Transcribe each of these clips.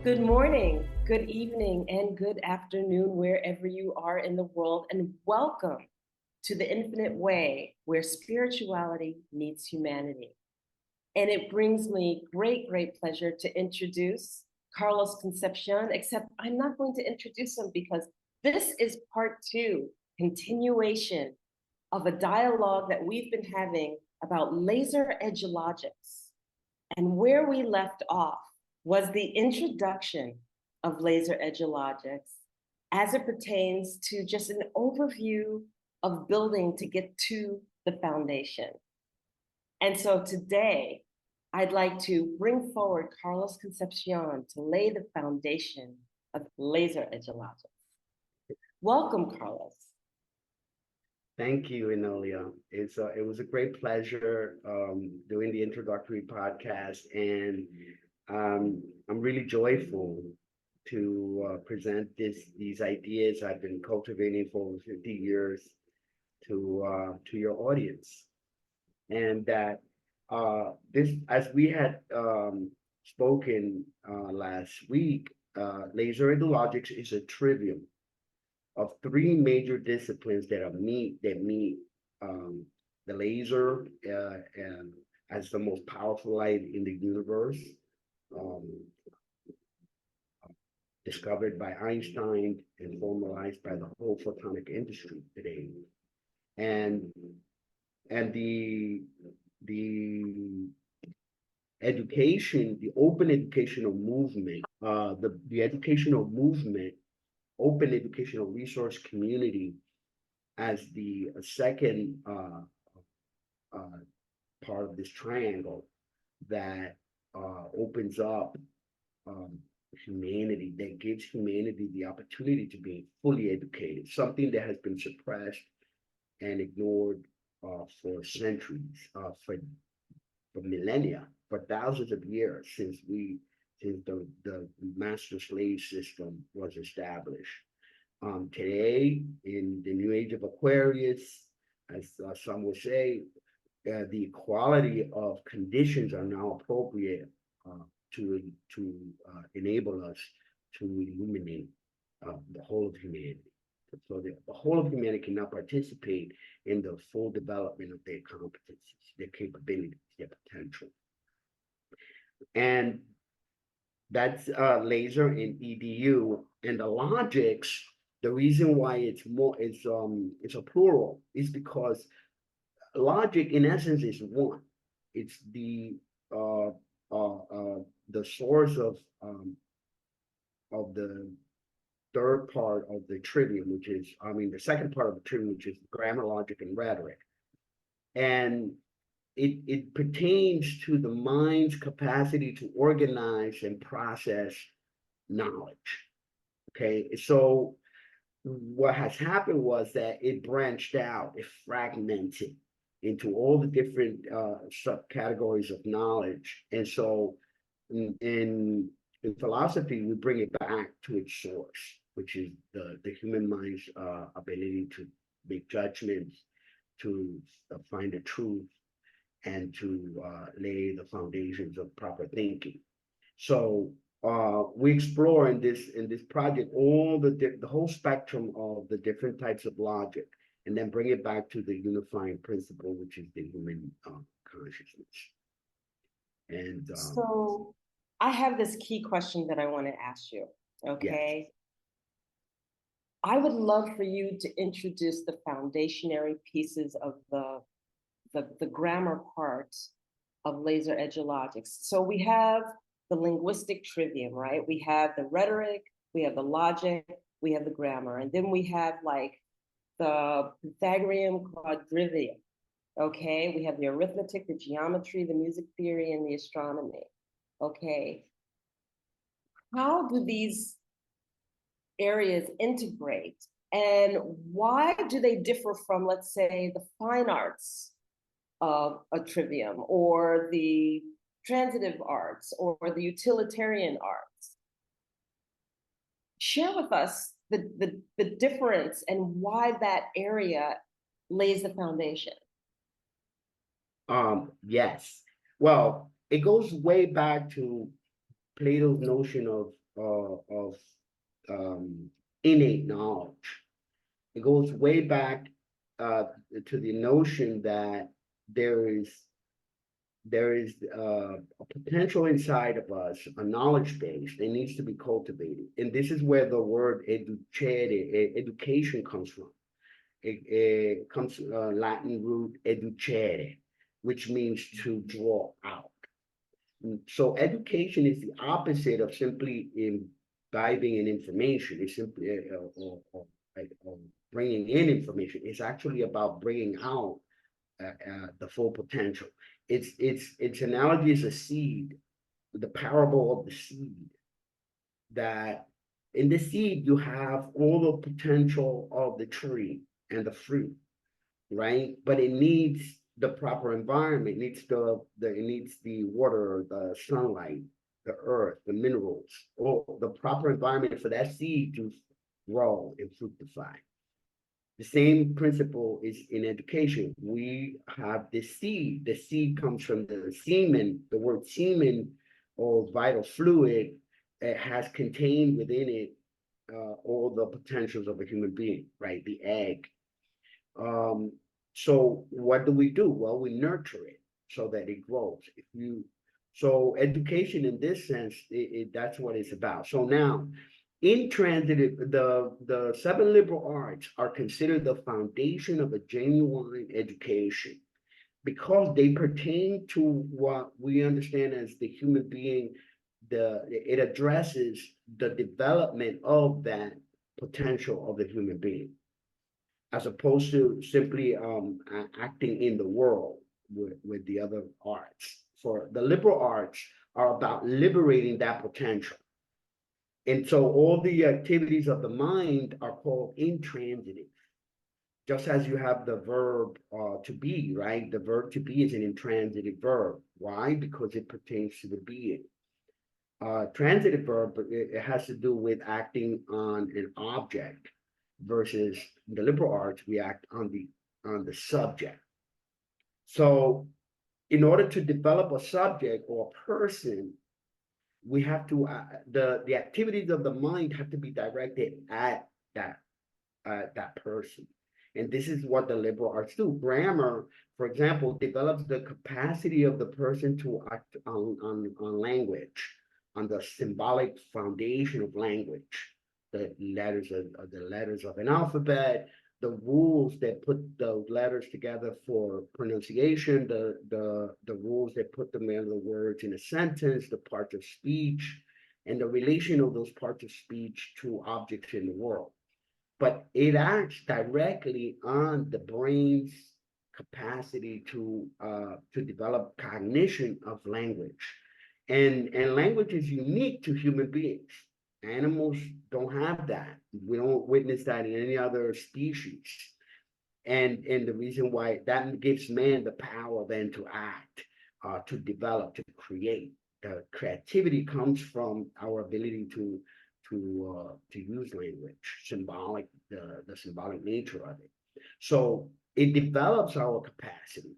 Good morning, good evening, and good afternoon, wherever you are in the world, and welcome to the infinite way where spirituality meets humanity. And it brings me great pleasure to introduce Carlos Concepcion, except I'm not going to introduce him because this is part two, continuation of a dialogue that we've been having about LaserEduLogics. And where we left off was the introduction of LaserEduLogics as it pertains to just an overview of building to get to the foundation. And so today, I'd like to bring forward Carlos Concepcion to lay the foundation of LaserEduLogics. Welcome, Carlos. Thank you, Enolia. It was a great pleasure doing the introductory podcast, and I'm really joyful to present these ideas I've been cultivating for over 50 years to your audience, and that this, as we had spoken last week, LaserEduLogics is a trivium of three major disciplines that meet the laser and as the most powerful light in the universe, um, discovered by Einstein and formalized by the whole photonic industry today, and the education, the open educational movement, the educational movement, open educational resource community as the second part of this triangle that opens up humanity, that gives humanity the opportunity to be fully educated, something that has been suppressed and ignored for centuries, for millennia, for thousands of years since the master slave system was established. Today, in the new age of Aquarius, as some would say, the equality of conditions are now appropriate to enable us to illuminate the whole of humanity. So the whole of humanity can now participate in the full development of their competencies, their capabilities, their potential. And that's laser and EDU. And the logics, the reason why it's a plural is because logic in essence is one. It's the source of the third part of the trivium, which is, the second part of the trivium, which is grammar, logic, and rhetoric. And it pertains to the mind's capacity to organize and process knowledge. Okay, so what has happened was that it branched out, it fragmented into all the different subcategories of knowledge. And so in philosophy, we bring it back to its source, which is the human mind's ability to make judgments, to find the truth, and to lay the foundations of proper thinking. So we explore in this project all the whole spectrum of the different types of logic, and then bring it back to the unifying principle, which is the human consciousness. And so I have this key question that I want to ask you. Okay. Yes. I would love for you to introduce the foundationary pieces of the grammar part of LaserEduLogics. So we have the linguistic trivium, right? We have the rhetoric, we have the logic, we have the grammar, and then we have like the Pythagorean Quadrivium. Okay, we have the arithmetic, the geometry, the music theory, and the astronomy. Okay, how do these areas integrate, and why do they differ from, let's say, the fine arts of a trivium, or the transitive arts, or the utilitarian arts? Share with us the difference and why that area lays the foundation. Yes. Well, it goes way back to Plato's notion of of innate knowledge. It goes way back to the notion that there is a potential inside of us, a knowledge base that needs to be cultivated. And this is where the word education comes from. It comes Latin root educere, which means to draw out. So education is the opposite of simply imbibing in information. It's simply bringing in information. It's actually about bringing out the full potential. Its analogy is a seed, the parable of the seed, that in the seed you have all the potential of the tree and the fruit, right? But it needs the proper environment. It needs the water, the sunlight, the earth, the minerals, all the proper environment for that seed to grow and fructify. The same principle is in education. We have the seed. The seed comes from the semen. The word semen or vital fluid, it has contained within it all the potentials of a human being, right? The egg. So what do? Well, we nurture it so that it grows. So education in this sense, that's what it's about. So now, intransitive, the seven liberal arts are considered the foundation of a genuine education because they pertain to what we understand as the human being. It addresses the development of that potential of the human being, as opposed to simply acting in the world with the other arts. For the liberal arts are about liberating that potential. And so all the activities of the mind are called intransitive. Just as you have the verb to be, right? The verb to be is an intransitive verb. Why? Because it pertains to the being. Transitive verb, it has to do with acting on an object, versus the liberal arts, we act on the subject. So in order to develop a subject or a person, we have to the activities of the mind have to be directed at that person. And this is what the liberal arts do. Grammar, for example, develops the capacity of the person to act on language, on the symbolic foundation of language, the letters of an alphabet, the rules that put those letters together for pronunciation, the rules that put them in the words in a sentence, the parts of speech, and the relation of those parts of speech to objects in the world. But it acts directly on the brain's capacity to develop cognition of language. And language is unique to human beings. Animals don't have that. We don't witness that in any other species. And the reason why that gives man the power then to act, to develop, to create. The creativity comes from our ability to use language, symbolic, the symbolic nature of it. So it develops our capacity.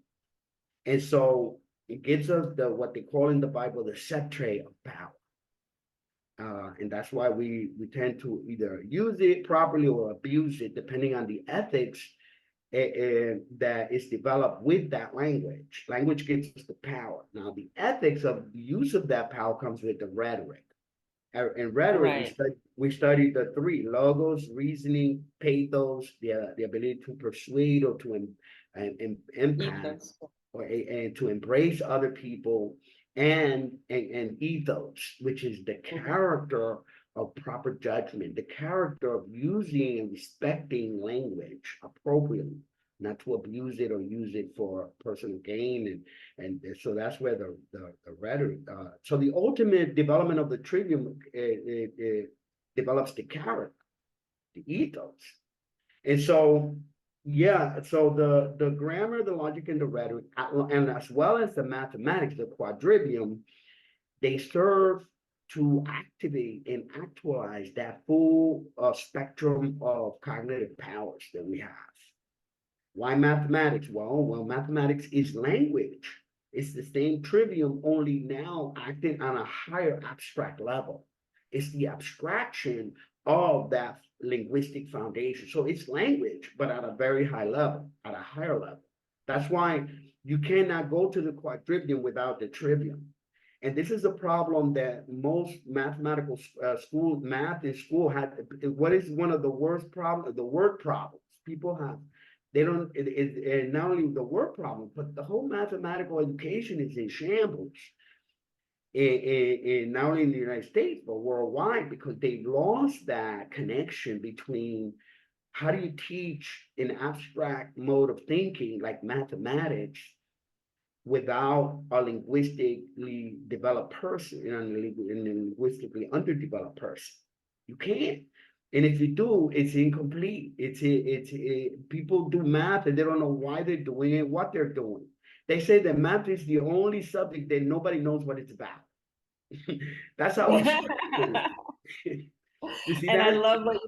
And so it gives us what they call in the Bible the sceptre of power. And that's why we tend to either use it properly or abuse it, depending on the ethics that is developed with that language. Language gives us the power. Now, the ethics of the use of that power comes with the rhetoric. In rhetoric, we study the three: logos, reasoning, pathos, the ability to persuade or to impact, and to embrace other people, and ethos, which is the character of proper judgment, the character of using and respecting language appropriately, not to abuse it or use it for personal gain. And so that's where the rhetoric. So the ultimate development of the trivium, it develops the character, the ethos. And so, yeah, so the grammar, the logic, and the rhetoric, and as well as the mathematics, the quadrivium, they serve to activate and actualize that full spectrum of cognitive powers that we have. Why mathematics? Well, mathematics is language. It's the same trivium, only now acting on a higher abstract level. It's the abstraction of that linguistic foundation. So it's language, but at a very high level, at a higher level. That's why you cannot go to the quadrivium without the trivium. And this is a problem that most mathematical school, math in school had. What is one of the worst problems? The word problems. People have, they don't, not only the word problem, but the whole mathematical education is in shambles. In not only in the United States, but worldwide, because they've lost that connection between how do you teach an abstract mode of thinking like mathematics without a linguistically developed person, a linguistically underdeveloped person. You can't. And if you do, it's incomplete. People do math and they don't know why they're doing it, what they're doing. They say that math is the only subject that nobody knows what it's about. That's how abstract it is. You see And I that? love what,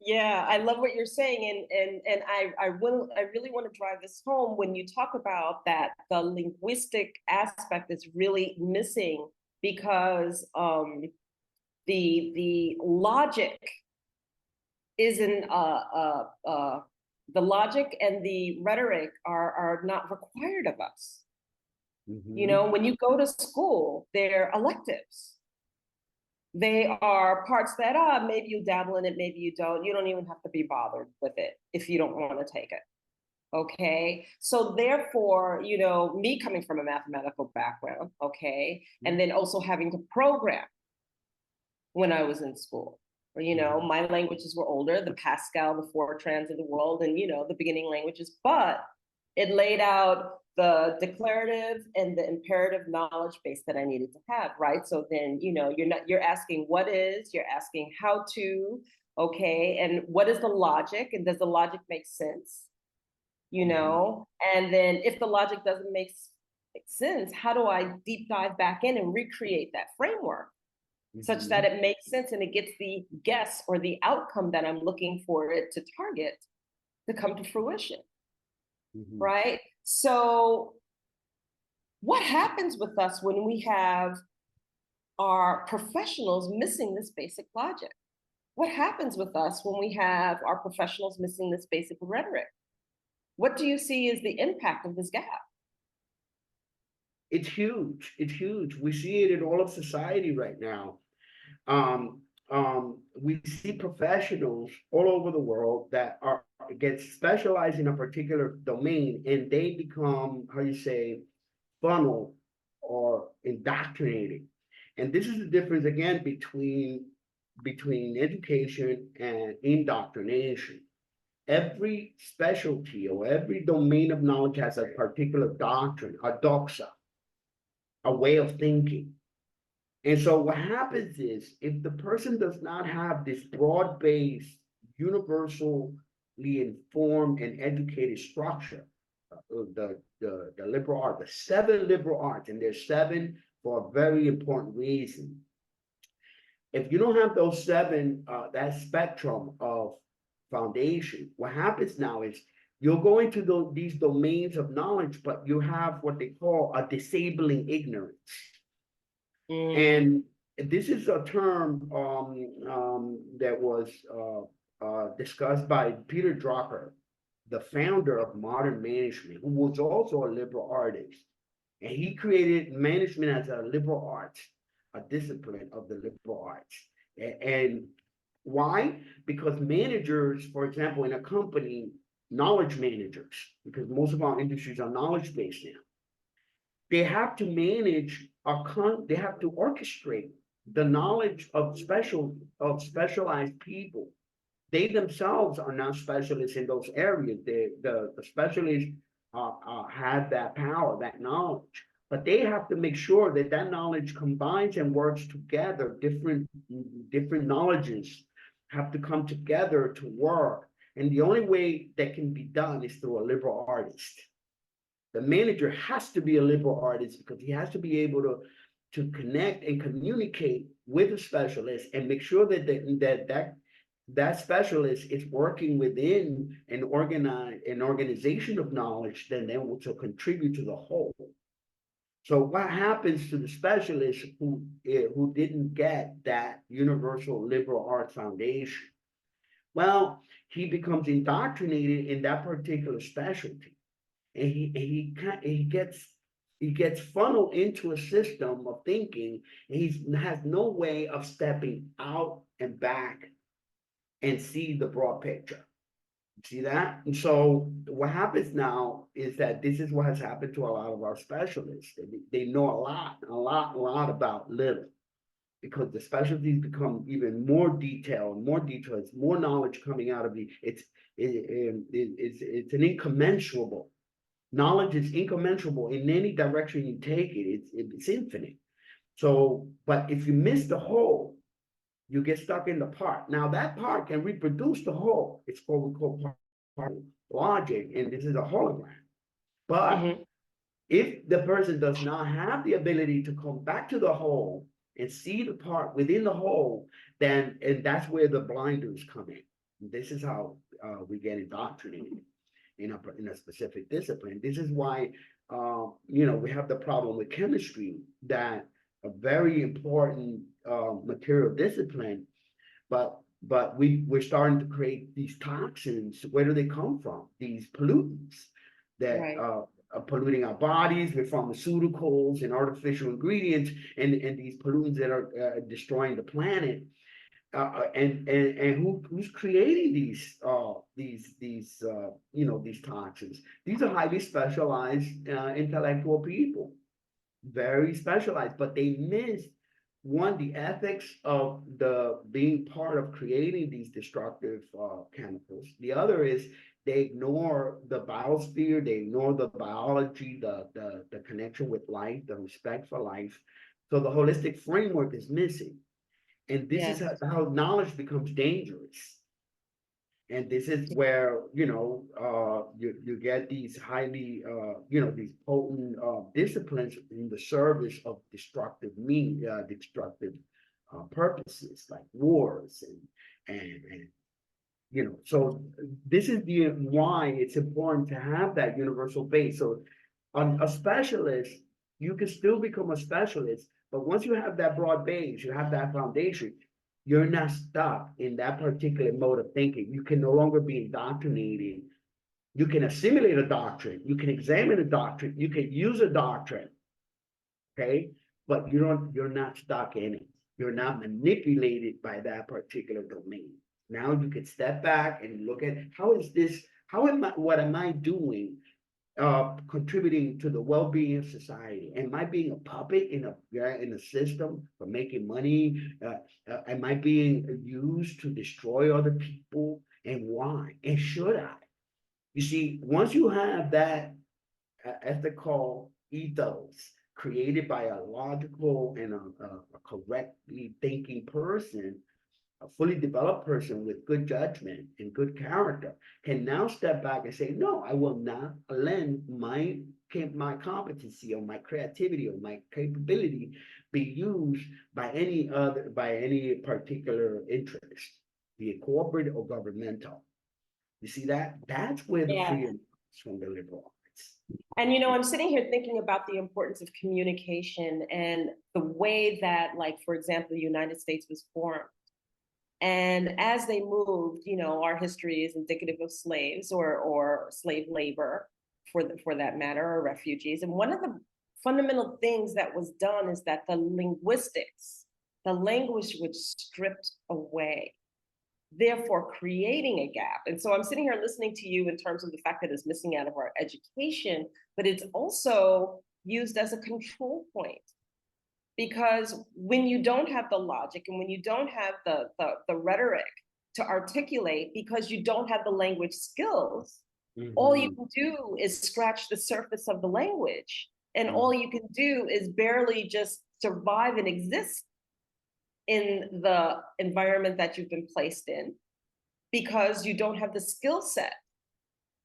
yeah, I love what you're saying. And I really want to drive this home when you talk about that the linguistic aspect is really missing because the logic isn't the logic and the rhetoric are not required of us. You know, when you go to school, they're electives. They are parts that maybe you dabble in it, maybe you don't. You don't even have to be bothered with it if you don't want to take it. Okay. So therefore, you know, me coming from a mathematical background, okay, and then also having to program when I was in school. You know, my languages were older, the Pascal, the Fortrans of the world, and you know, the beginning languages, but it laid out the declarative and the imperative knowledge base that I needed to have, right? So then, you know, you're asking what is, you're asking how to, okay, and what is the logic, and does the logic make sense? You know, and then if the logic doesn't make sense, how do I deep dive back in and recreate that framework such that it makes sense and it gets the guess or the outcome that I'm looking for it to target to come to fruition? Right? So what happens with us when we have our professionals missing this basic logic? What happens with us when we have our professionals missing this basic rhetoric? What do you see as the impact of this gap? It's huge. It's huge. We see it in all of society right now. We see professionals all over the world that get specialized in a particular domain, and they become, how you say, funnel or indoctrinated. And this is the difference again between education and indoctrination. Every specialty or every domain of knowledge has a particular doctrine, a doxa, a way of thinking. And so what happens is if the person does not have this broad-based, universally informed and educated structure, the liberal art, the 7 liberal arts, and there's 7 for a very important reason. If you don't have those 7, that spectrum of foundation, what happens now is you'll go into these domains of knowledge, but you have what they call a disabling ignorance. And this is a term that was discussed by Peter Drucker, the founder of modern management, who was also a liberal artist. And he created management as a liberal art, a discipline of the liberal arts. And why? Because managers, for example, in a company, knowledge managers, because most of our industries are knowledge-based now, they have to manage they have to orchestrate the knowledge of specialized people. They themselves are not specialists in those areas. The specialists have that power, that knowledge, but they have to make sure that that knowledge combines and works together. Different knowledges have to come together to work. And the only way that can be done is through a liberal artist. The manager has to be a liberal artist because he has to be able to connect and communicate with a specialist and make sure that specialist is working within an organization of knowledge, then they will to contribute to the whole. So what happens to the specialist who didn't get that universal liberal arts foundation? Well, he becomes indoctrinated in that particular specialty, and he gets funneled into a system of thinking, and he has no way of stepping out and back and see the broad picture. See that? And so what happens now is that this is what has happened to a lot of our specialists. They know a lot about little, because the specialties become even more detailed, it's more knowledge coming out of it's an incommensurable. Knowledge is incommensurable in any direction you take it. It's infinite. So, but if you miss the whole, you get stuck in the part. Now that part can reproduce the whole. It's what we call part logic, and this is a hologram. But if the person does not have the ability to come back to the whole and see the part within the whole, then and that's where the blinders come in. This is how we get indoctrinated in a specific discipline. This is why we have the problem with chemistry, that a very important material discipline, but we're starting to create these toxins. Where do they come from? These pollutants that are polluting our bodies with pharmaceuticals and artificial ingredients, and these pollutants that are destroying the planet. And who's creating these toxins? These are highly specialized intellectual people, very specialized, but they miss one, the ethics of the being part of creating these destructive chemicals. The other is they ignore the biosphere, they ignore the biology, the connection with life, the respect for life. So the holistic framework is missing. And this is how knowledge becomes dangerous. And this is where, you get these highly, these potent disciplines in the service of destructive purposes, like wars and so this is why it's important to have that universal base. So on a specialist, you can still become a specialist, but once you have that broad base, you have that foundation, you're not stuck in that particular mode of thinking. You can no longer be indoctrinated. You can assimilate a doctrine, you can examine a doctrine, you can use a doctrine, okay? But you're not stuck in it. You're not manipulated by that particular domain. Now you can step back and look at what am I doing contributing to the well-being of society? Am I being a puppet in a system for making money? Am I being used to destroy other people? And why? And should I? You see, once you have that ethical ethos created by a logical and a correctly thinking person, a fully developed person with good judgment and good character can now step back and say, no, I will not lend my competency or my creativity or my capability be used by any particular interest, be it corporate or governmental. You see that? That's where the freedom comes from the liberal arts. And I'm sitting here thinking about the importance of communication and the way that, like, for example, the United States was formed. And as they moved, our history is indicative of slaves or slave labor for that matter, or refugees. And one of the fundamental things that was done is that the language was stripped away, therefore creating a gap. And so I'm sitting here listening to you in terms of the fact that it's missing out of our education, but it's also used as a control point. Because when you don't have the logic and when you don't have the rhetoric to articulate, because you don't have the language skills, all you can do is scratch the surface of the language. And all you can do is barely just survive and exist in the environment that you've been placed in, because you don't have the skill set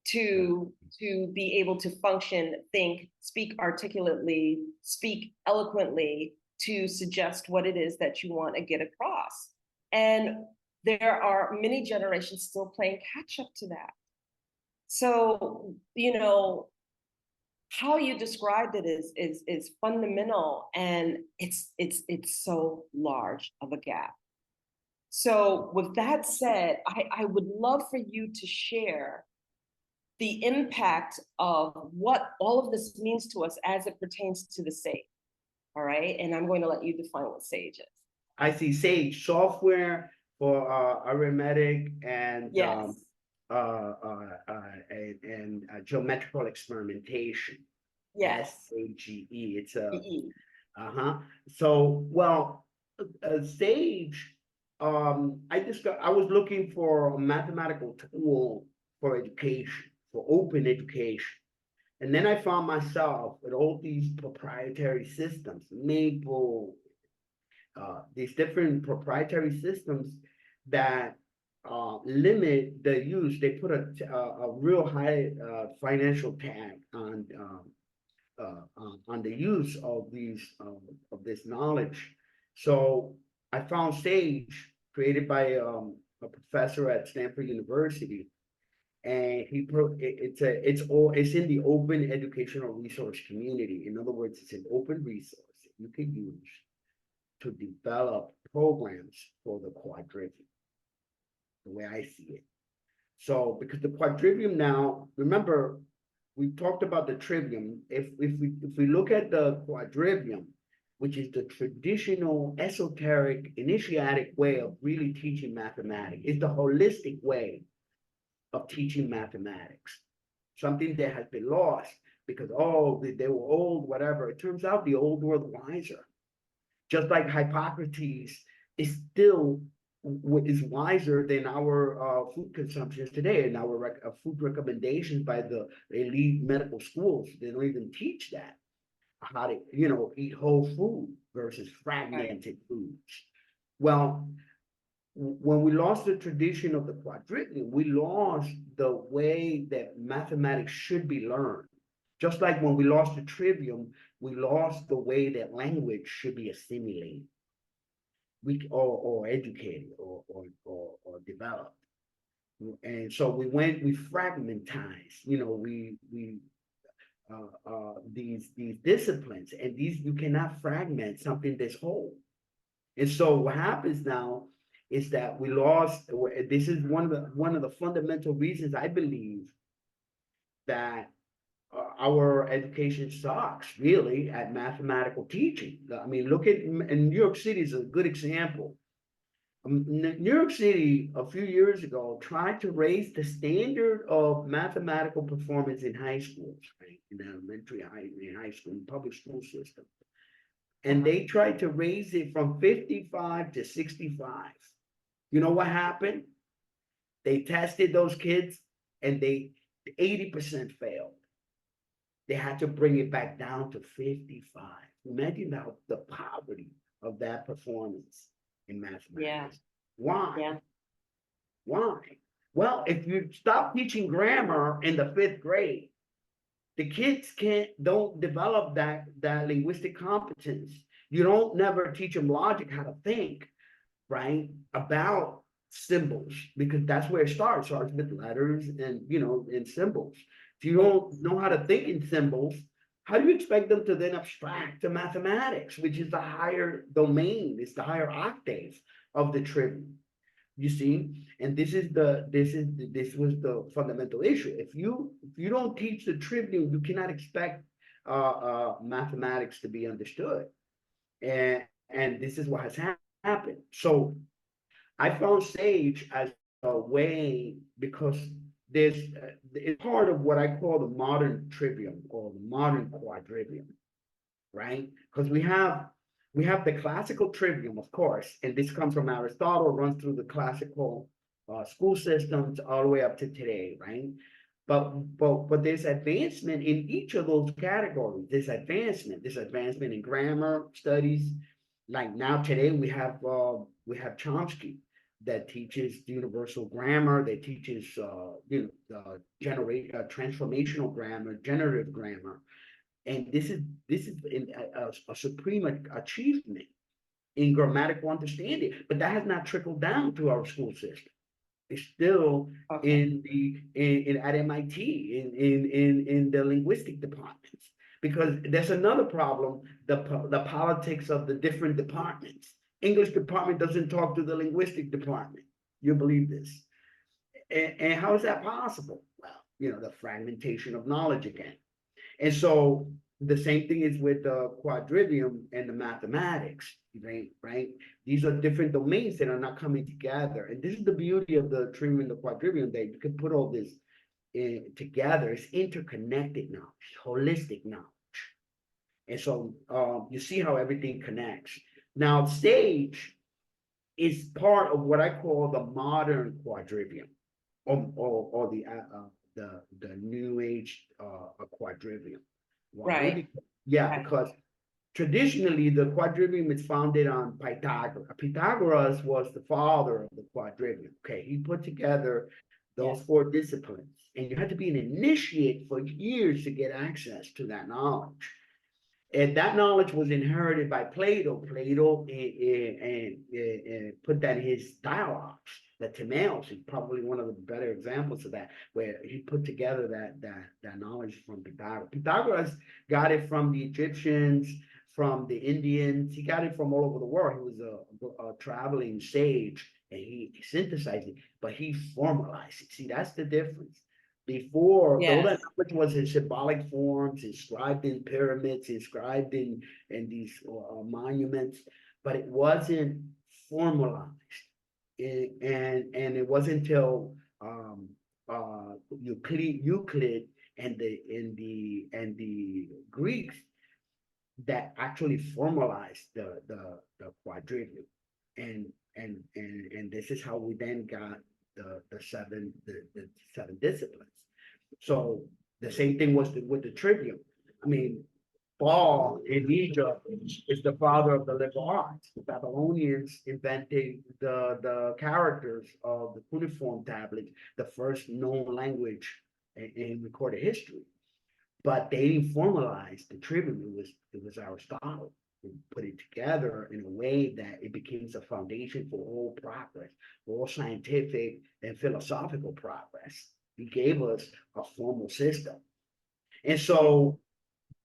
to be able to function, think, speak articulately, speak eloquently, to suggest what it is that you want to get across. And there are many generations still playing catch up to that. So, how you described it is fundamental, and it's so large of a gap. So with that said, I would love for you to share the impact of what all of this means to us as it pertains to the sage. All right. And I'm going to let you define what sage is. I see Sage software for arithmetic and Yes. geometrical experimentation. Yes. SAGE. It's a E. So well, Sage. I was looking for a mathematical tool for education, for open education. And then I found myself with all these proprietary systems, Maple, these different proprietary systems that limit the use. They put a real high financial tag on the use of these of this knowledge. So I found Sage, created by a professor at Stanford University, and it's in the open educational resource community. In other words, it's an open resource that you can use to develop programs for the Quadrivium, the way I see it. So because the Quadrivium now, remember, we talked about the trivium. If we look at the Quadrivium, which is the traditional esoteric initiatic way of really teaching mathematics, it's the holistic way of teaching mathematics. Something that has been lost because, oh, they were old, whatever. It turns out the old were wiser. Just like Hippocrates is still is wiser than our food consumptions today, and our food recommendations by the elite medical schools. They don't even teach that, how to eat whole food versus fragmented foods. Well, when we lost the tradition of the Quadrivium, we lost the way that mathematics should be learned. Just like when we lost the trivium, we lost the way that language should be assimilated, or educated, or developed. And so we fragmentized, these disciplines, and these you cannot fragment something that's whole. And so what happens now is that we lost. This is one of the fundamental reasons I believe that our education sucks really at mathematical teaching. I mean, look at and New York City is a good example. New York City a few years ago tried to raise the standard of mathematical performance in high schools, right? In elementary, high school, public school system. And they tried to raise it from 55 to 65. You know what happened? They tested those kids and 80% failed. They had to bring it back down to 55. Imagine now the poverty of that performance in mathematics. Yeah. Why? Yeah. Why? Well, if you stop teaching grammar in the 5th grade, the kids don't develop that linguistic competence. You don't never teach them logic, how to think, right, about symbols, because that's where it starts with letters and symbols. If you don't know how to think in symbols, how do you expect them to then abstract to mathematics, which is the higher domain, it's the higher octave of the trivium? You see, and this was the fundamental issue. If you don't teach the trivium, you cannot expect mathematics to be understood, and this is what has happened. So I found Sage as a way, because it's part of what I call the modern trivium or the modern quadrivium, right? Because we have the classical trivium, of course, and this comes from Aristotle, runs through the classical school systems all the way up to today, right? But there's advancement in each of those categories. There's advancement in grammar studies. Like now today we have Chomsky that teaches universal grammar, that teaches transformational grammar, generative grammar. And this is a supreme achievement in grammatical understanding, but that has not trickled down to our school system. is still Okay. in at MIT in the linguistic departments, because there's another problem, the politics of the different departments. English department doesn't talk to the linguistic department. You believe this? And how is that possible? Well, the fragmentation of knowledge again. And so the same thing is with the quadrivium and the mathematics, right? Right? These are different domains that are not coming together. And this is the beauty of the trivium and the quadrivium, that you can put all this together. It's interconnected knowledge, holistic knowledge. And so you see how everything connects. Now, sage is part of what I call the modern quadrivium, or the new age quadrivium. Why? Right. Yeah, Right. because traditionally the quadrivium is founded on Pythagoras. Pythagoras was the father of the quadrivium. Okay, he put together those Yes. 4 disciplines, and you had to be an initiate for years to get access to that knowledge. And that knowledge was inherited by Plato. Plato put that in his dialogues, the Timaeus is probably one of the better examples of that, where he put together that knowledge from Pythagoras. Pythagoras got it from the Egyptians, from the Indians. He got it from all over the world. He was a traveling sage, and he synthesized it, but he formalized it. See, that's the difference. Before, all that Yes. knowledge was in symbolic forms, inscribed in pyramids, inscribed in these monuments, but it wasn't formalized. And it wasn't until Euclid and the Greeks that actually formalized the quadrivium, and this is how we then got the seven disciplines. So the same thing was with the trivium. I mean, Paul in Egypt is the father of the liberal arts. The Babylonians invented the characters of the cuneiform tablets, the first known language in recorded history. But they didn't formalize the trivium. It was Aristotle who put it together in a way that it became a foundation for all progress, for all scientific and philosophical progress. He gave us a formal system. And so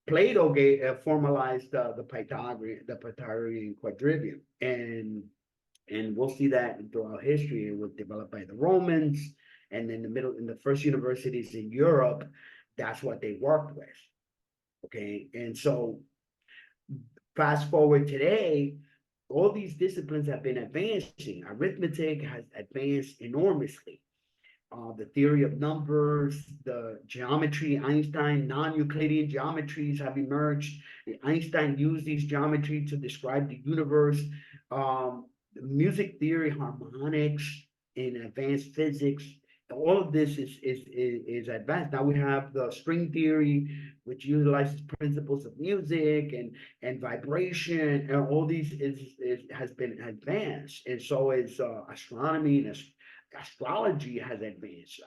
Plato formalized the Pythagorean quadrivium, and we'll see that throughout history. It was developed by the Romans, and in the first universities in Europe, that's what they worked with. Okay, and so fast forward today, all these disciplines have been advancing. Arithmetic has advanced enormously. The theory of numbers, the geometry, Einstein, non-Euclidean geometries have emerged. Einstein used these geometry to describe the universe. Music theory, harmonics, in advanced physics, all of this is advanced. Now we have the string theory, which utilizes principles of music and vibration, and all these has been advanced, and so is astronomy and astrology has advanced,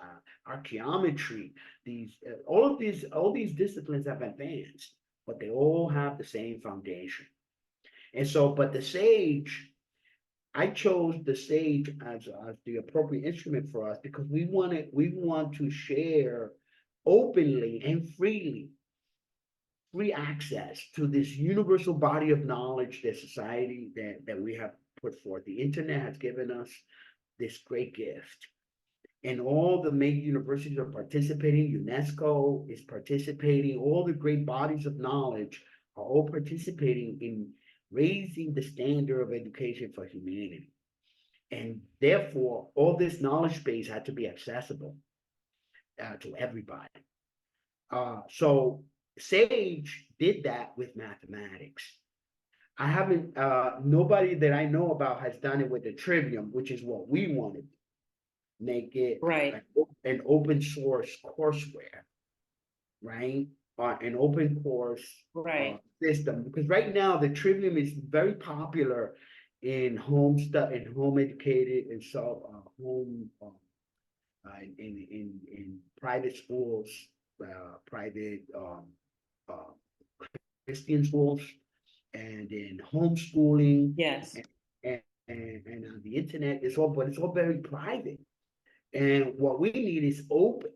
archaeometry, all these disciplines have advanced, but they all have the same foundation. And so, but the sage, I chose the sage as the appropriate instrument for us, because we want to share openly and freely, free access to this universal body of knowledge that society that we have put forth. The internet has given us this great gift, and all the major universities are participating. UNESCO is participating. All the great bodies of knowledge are all participating in raising the standard of education for humanity. And therefore, all this knowledge base had to be accessible to everybody. So Sage did that with mathematics. I haven't, nobody that I know about has done it with the Trivium, which is what we wanted. Make it Right. an open source courseware, right? An open course Right. system. Because right now the Trivium is very popular in home stuff, in home educated, and so home in private schools, private Christian schools, and in homeschooling, Yes. and on the internet. But it's all very private. And what we need is open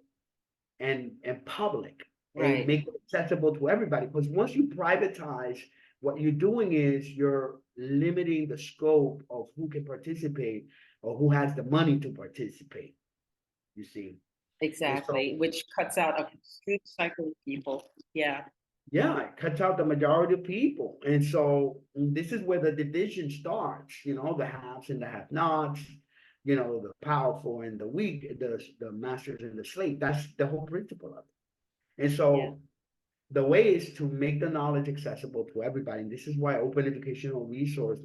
and public and Right. make it accessible to everybody. Because once you privatize, what you're doing is you're limiting the scope of who can participate or who has the money to participate, you see. And so, Exactly. Which cuts out a huge cycle of people. Yeah. yeah, it cuts out the majority of people. And so this is where the division starts, the haves and the have-nots, the powerful and the weak, the masters and the slave. That's the whole principle of it. And Yeah. so the way is to make the knowledge accessible to everybody. And this is why open educational resource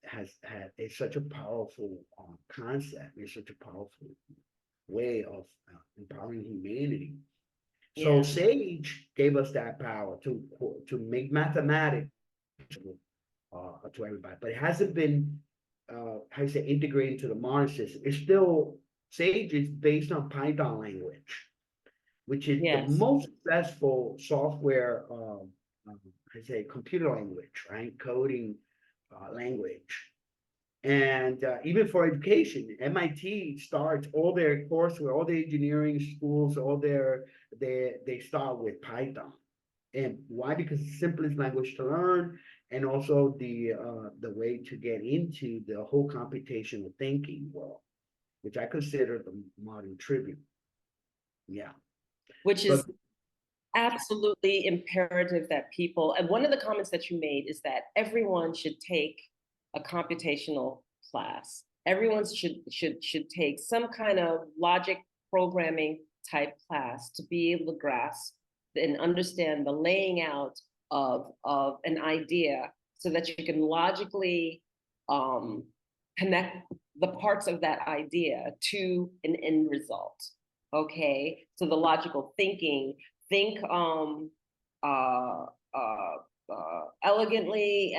has had such a powerful concept. It's such a powerful way of empowering humanity. So Yeah. Sage gave us that power to make mathematics to everybody, but it hasn't been how you say integrated into the modern system. It's still Sage is based on Python language, which is the Yes. most successful software, I say computer language, right? Coding language. And even for education, MIT starts all their coursework, all the engineering schools, they start with Python. And why? Because it's the simplest language to learn, and also the way to get into the whole computational thinking world, which I consider the modern trivium. Yeah. Which So is absolutely imperative that people, and one of the comments that you made is that everyone should take a computational class. Everyone should take some kind of logic programming type class to be able to grasp and understand the laying out of an idea so that you can logically connect the parts of that idea to an end result. Okay, so the logical thinking, think uh, uh, elegantly,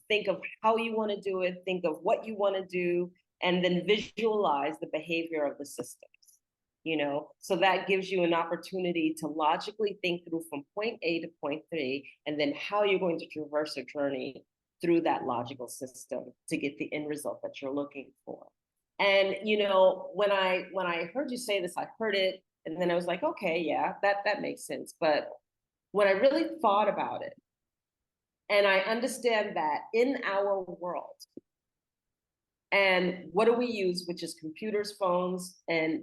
think of how you want to do it, think of what you want to do, and then visualize the behavior of the systems. So that gives you an opportunity to logically think through from point A to point B, and then how you're going to traverse a journey through that logical system to get the end result that you're looking for. And when I heard you say this, I heard it, and then I was like, okay, yeah, that makes sense. But when I really thought about it, and I understand that in our world, and what do we use, which is computers, phones, and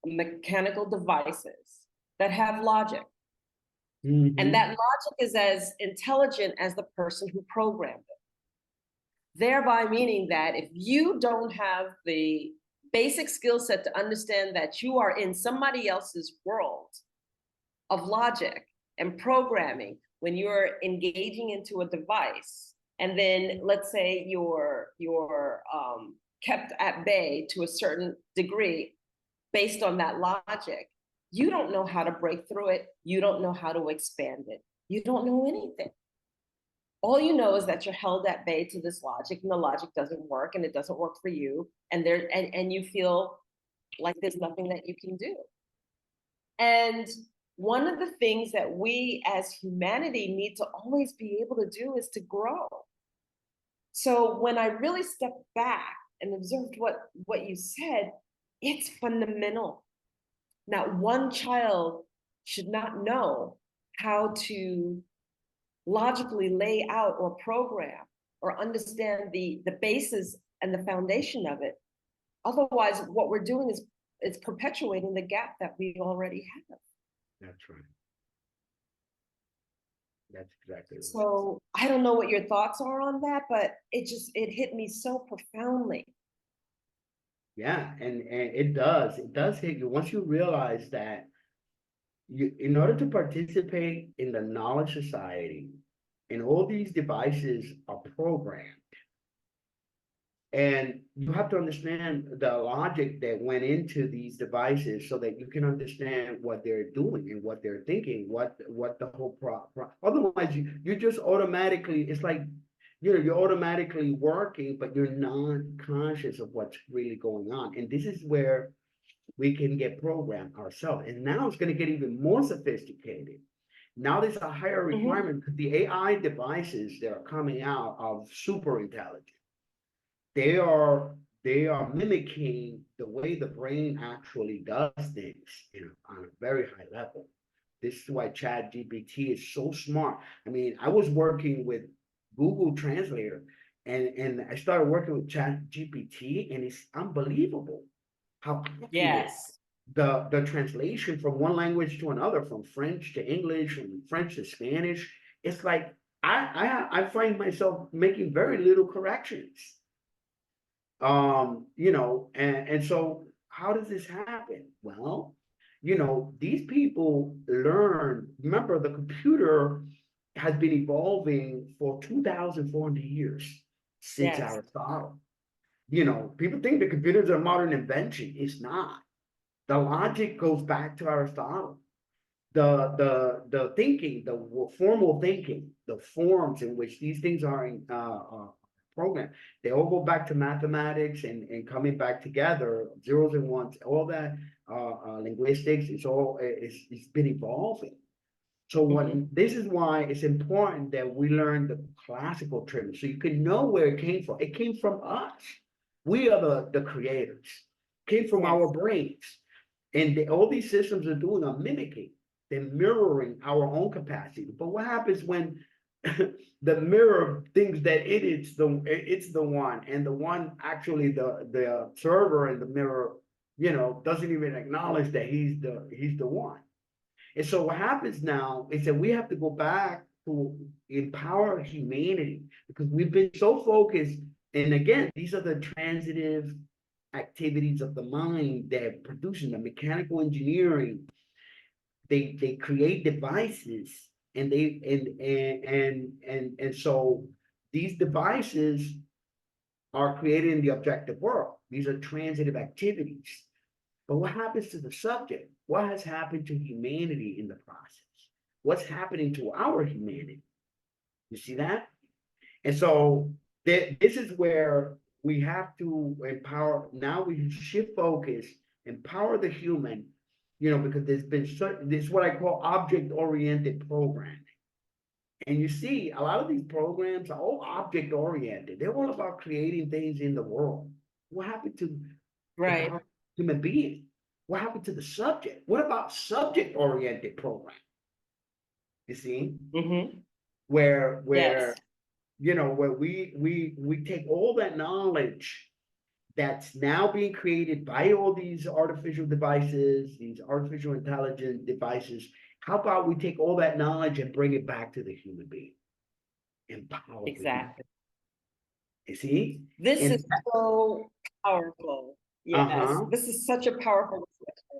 mechanical devices that have logic. And mhm. that logic is as intelligent as the person who programmed it. Thereby meaning that if you don't have the basic skill set to understand that you are in somebody else's world of logic and programming when you're engaging into a device, and then let's say you're kept at bay to a certain degree based on that logic, you don't know how to break through it. You don't know how to expand it. You don't know anything. All you know is that you're held at bay to this logic, and the logic doesn't work, and it doesn't work for you, and you feel like there's nothing that you can do. And one of the things that we as humanity need to always be able to do is to grow. So when I really stepped back and observed what you said, it's fundamental. Not one child should not know how to logically lay out or program or understand the basis and the foundation of it. Otherwise, what we're doing is it's perpetuating the gap that we already have. That's right. That's exactly right. So I don't know what your thoughts are on that, but it hit me so profoundly. Yeah, and it does hit you once you realize that in order to participate in the knowledge society, and all these devices are programmed. And you have to understand the logic that went into these devices so that you can understand what they're doing and what they're thinking, what the whole otherwise you just automatically, it's like, you're automatically working, but you're not conscious of what's really going on. And this is where we can get programmed ourselves. And now it's going to get even more sophisticated. Now there's a higher Mm-hmm. requirement because the AI devices that are coming out are super intelligent. They are they are mimicking the way the brain actually does things, on a very high level. This is why Chat GPT is so smart. I mean, I was working with Google Translator, and I started working with Chat GPT, and it's unbelievable how accurate Yes. the translation from one language to another, from French to English, from French to Spanish. It's like I find myself making very little corrections. And so how does this happen? Well, these people learn. Remember, the computer has been evolving for 2,400 years since Yes. Aristotle. People think the computer is a modern invention. It's not. The logic goes back to Aristotle. The thinking, the formal thinking, the forms in which these things are programmed, they all go back to mathematics and coming back together, zeros and ones, all that linguistics. It's been evolving. So this is why it's important that we learn the classical trivium, so you can know where it came from. It came from us. We are the creators. It came from our brains. And all these systems are doing are mimicking, they're mirroring our own capacity. But what happens when the mirror thinks that it's the one, and the one actually the server in the mirror, doesn't even acknowledge that he's the one. And so what happens now is that we have to go back to empower humanity, because we've been so focused. And again, these are the transitive activities of the mind that producing the mechanical engineering. They create devices, and so these devices are created in the objective world. These are transitive activities. But what happens to the subject? What has happened to humanity in the process? What's happening to our humanity? You see that? And so this is where we have to empower. Now we shift focus, empower the human, because there's been this is what I call object-oriented programming. And you see, a lot of these programs are all object-oriented. They're all about creating things in the world. What happened to Right. human being? What happened to the subject? What about subject-oriented program? You see, where Yes. where we take all that knowledge that's now being created by all these artificial devices, these artificial intelligence devices. How about we take all that knowledge and bring it back to the human being? Empower the human. Exactly. You see? This And is so powerful. Yes, uh-huh. this is such a powerful discussion.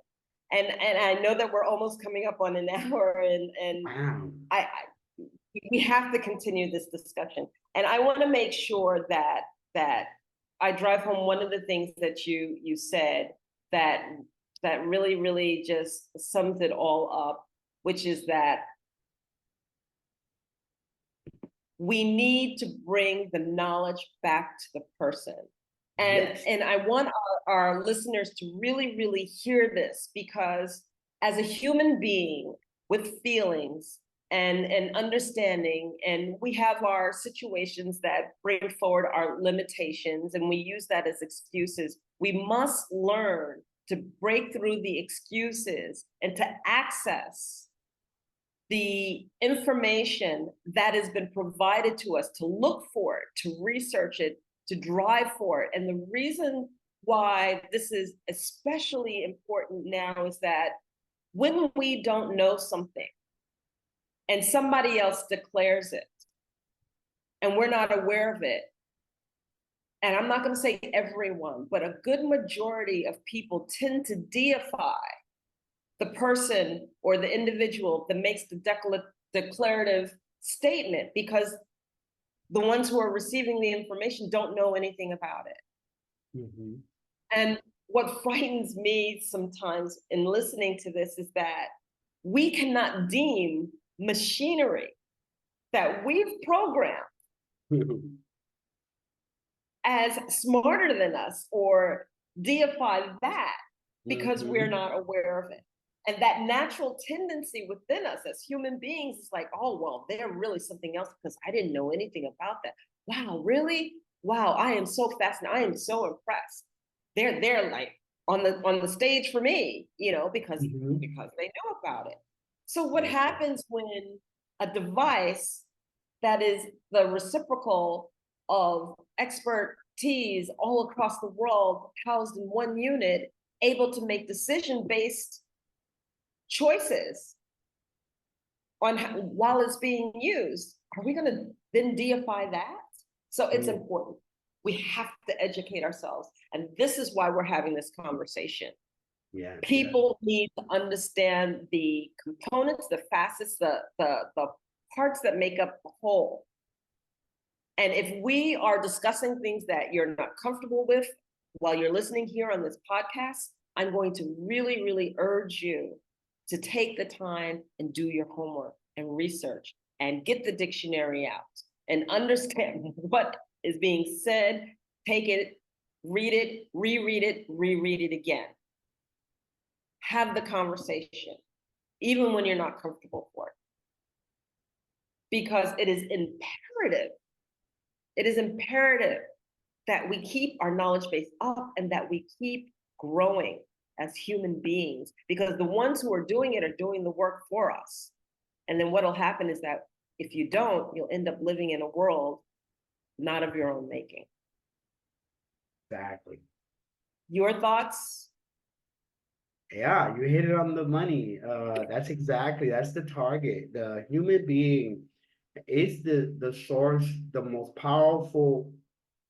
And I know that we're almost coming up on an hour, and Wow. I we have to continue this discussion. And I want to make sure that I drive home one of the things that you said that really, really just sums it all up, which is that we need to bring the knowledge back to the person. And I want our listeners to really, really hear this, because as a human being with feelings and understanding, and we have our situations that bring forward our limitations, and we use that as excuses, we must learn to break through the excuses and to access the information that has been provided to us, to look for it, to research it, to drive for it. And the reason why this is especially important now is that when we don't know something and somebody else declares it and we're not aware of it, and I'm not going to say everyone, but a good majority of people tend to deify the person or the individual that makes the declarative statement, because the ones who are receiving the information don't know anything about it. And what frightens me sometimes in listening to this is that we cannot deem machinery that we've programmed as smarter than us, or deify that because we're not aware of it. And that natural tendency within us as human beings is like, oh, well, they're really something else because I didn't know anything about that. Wow, really? wow, I am so fascinated. I am so impressed. They're like on the stage for me, because they know about it. So what happens when a device that is the reciprocal of expertise all across the world, housed in one unit, able to make decision-based choices on while it's being used? Are we going to then deify that? So it's important. We have to educate ourselves. And this is why we're having this conversation. Yeah. People need to understand the components, the facets, the parts that make up the whole. And if we are discussing things that you're not comfortable with while you're listening here on this podcast, I'm going to really, really urge you to take the time and do your homework and research and get the dictionary out and understand what is being said. Take it, read it, reread it again. Have the conversation, even when you're not comfortable for it. Because it is imperative. It is imperative that we keep our knowledge base up and that we keep growing as human beings, because the ones who are doing it are doing the work for us. And then what'll happen is that if you don't, you'll end up living in a world not of your own making. Exactly. Your thoughts? Yeah, you hit it on the money. That's the target. The human being is the source, the most powerful,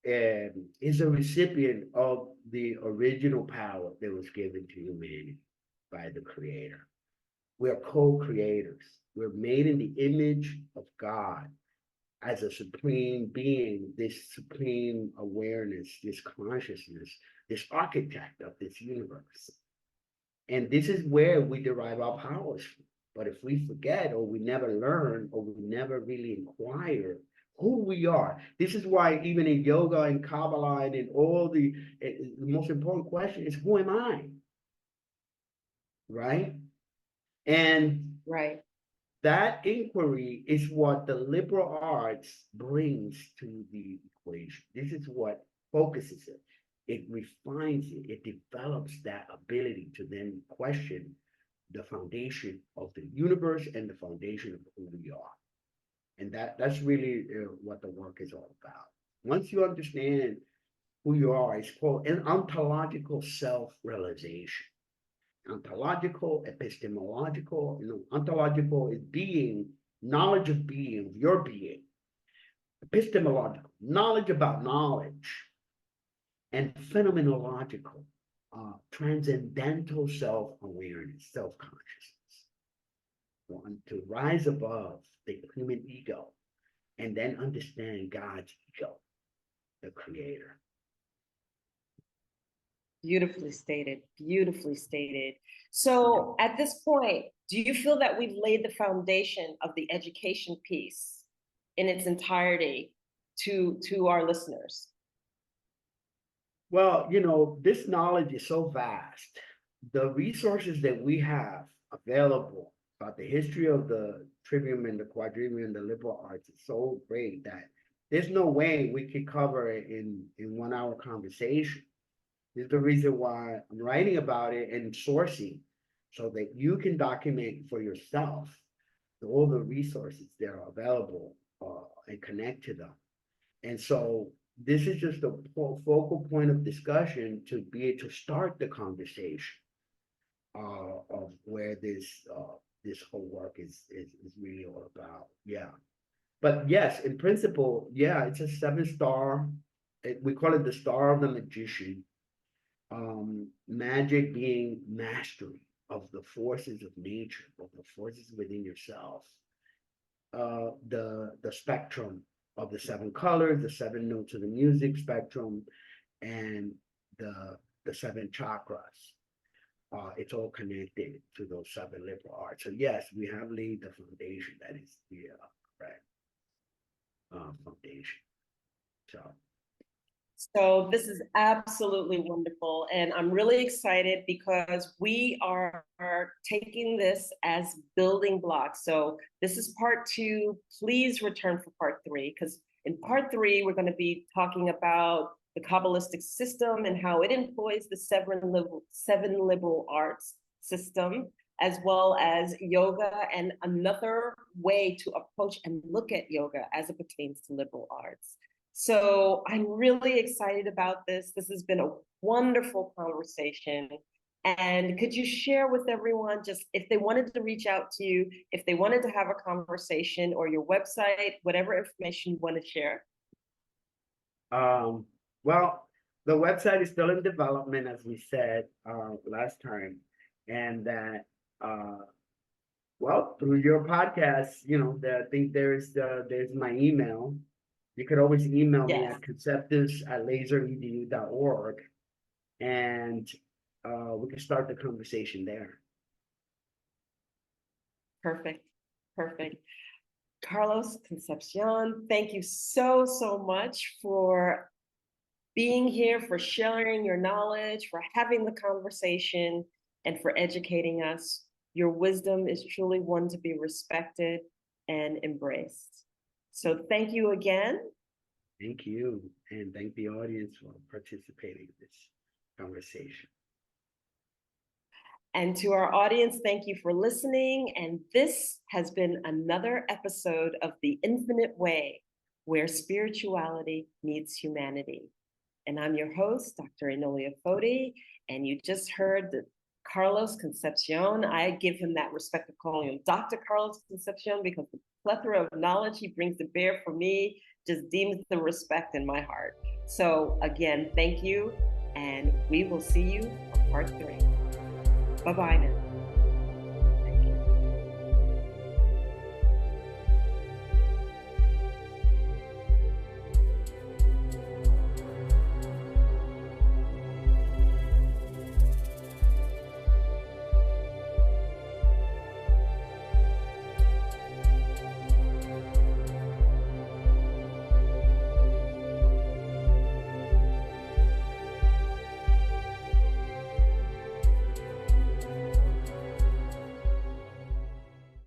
and is a recipient of the original power that was given to humanity by the Creator. We're co-creators. We're made in the image of God as a supreme being, this supreme awareness, this consciousness, this architect of this universe. And this is where we derive our powers from. But if we forget, or we never learn, or we never really inquire who we are, this is why even in yoga and Kabbalah and in all the most important question is, who am I? Right? And right. That inquiry is what the liberal arts brings to the equation. This is what focuses it. It refines it. It develops that ability to then question the foundation of the universe and the foundation of who we are. And that's really what the work is all about. Once you understand who you are, it's called an ontological self-realization. Ontological, epistemological. Ontological is being, knowledge of being, of your being. Epistemological, knowledge about knowledge. And phenomenological, transcendental self-awareness, self-consciousness. One, to rise above the human ego and then understand God's ego, the Creator. Beautifully stated, beautifully stated. So at this point, do you feel that we've laid the foundation of the education piece in its entirety to our listeners? Well, this knowledge is so vast. The resources that we have available about the history of the trivium and the quadrivium and the liberal arts is so great that there's no way we could cover it in 1 hour conversation. This is the reason why I'm writing about it and sourcing, so that you can document for yourself all the resources that are available and connect to them. And so this is just a focal point of discussion to be able to start the conversation of where this whole work is really all about. Yeah. But yes, in principle, yeah, it's a 7-star. We call it the star of the magician. Magic being mastery of the forces of nature, of the forces within yourself. The spectrum of the 7 colors, the 7 notes of the music spectrum, and the 7 chakras. It's all connected to those 7 liberal arts. So yes, we have laid the foundation. That is the correct foundation. So this is absolutely wonderful. And I'm really excited because we are taking this as building blocks. So this is part 2. Please return for part 3, because In part 3, we're going to be talking about the Kabbalistic system and how it employs the seven liberal arts system, as well as yoga and another way to approach and look at yoga as it pertains to liberal arts. So I'm really excited about this. This has been a wonderful conversation. And could you share with everyone, just if they wanted to reach out to you, if they wanted to have a conversation, or your website, whatever information you want to share? Well, the website is still in development, as we said last time, and that well, through your podcast, I think there's my email. You could always email me Yes. at conceptus@laseredu.org, and we can start the conversation there. Perfect. Perfect. Carlos Concepcion, thank you so, so much for being here, for sharing your knowledge, for having the conversation, and for educating us. Your wisdom is truly one to be respected and embraced. So thank you again. Thank you, and thank the audience for participating in this conversation. And to our audience, thank you for listening. And this has been another episode of The Infinite Way, where spirituality meets humanity. And I'm your host, Dr. Enolia Foti, and you just heard Carlos Concepcion. I give him that respect of calling him Dr. Carlos Concepcion, because the plethora of knowledge he brings to bear for me just deems the respect in my heart. So again, thank you, and we will see you on part 3. Bye-bye now.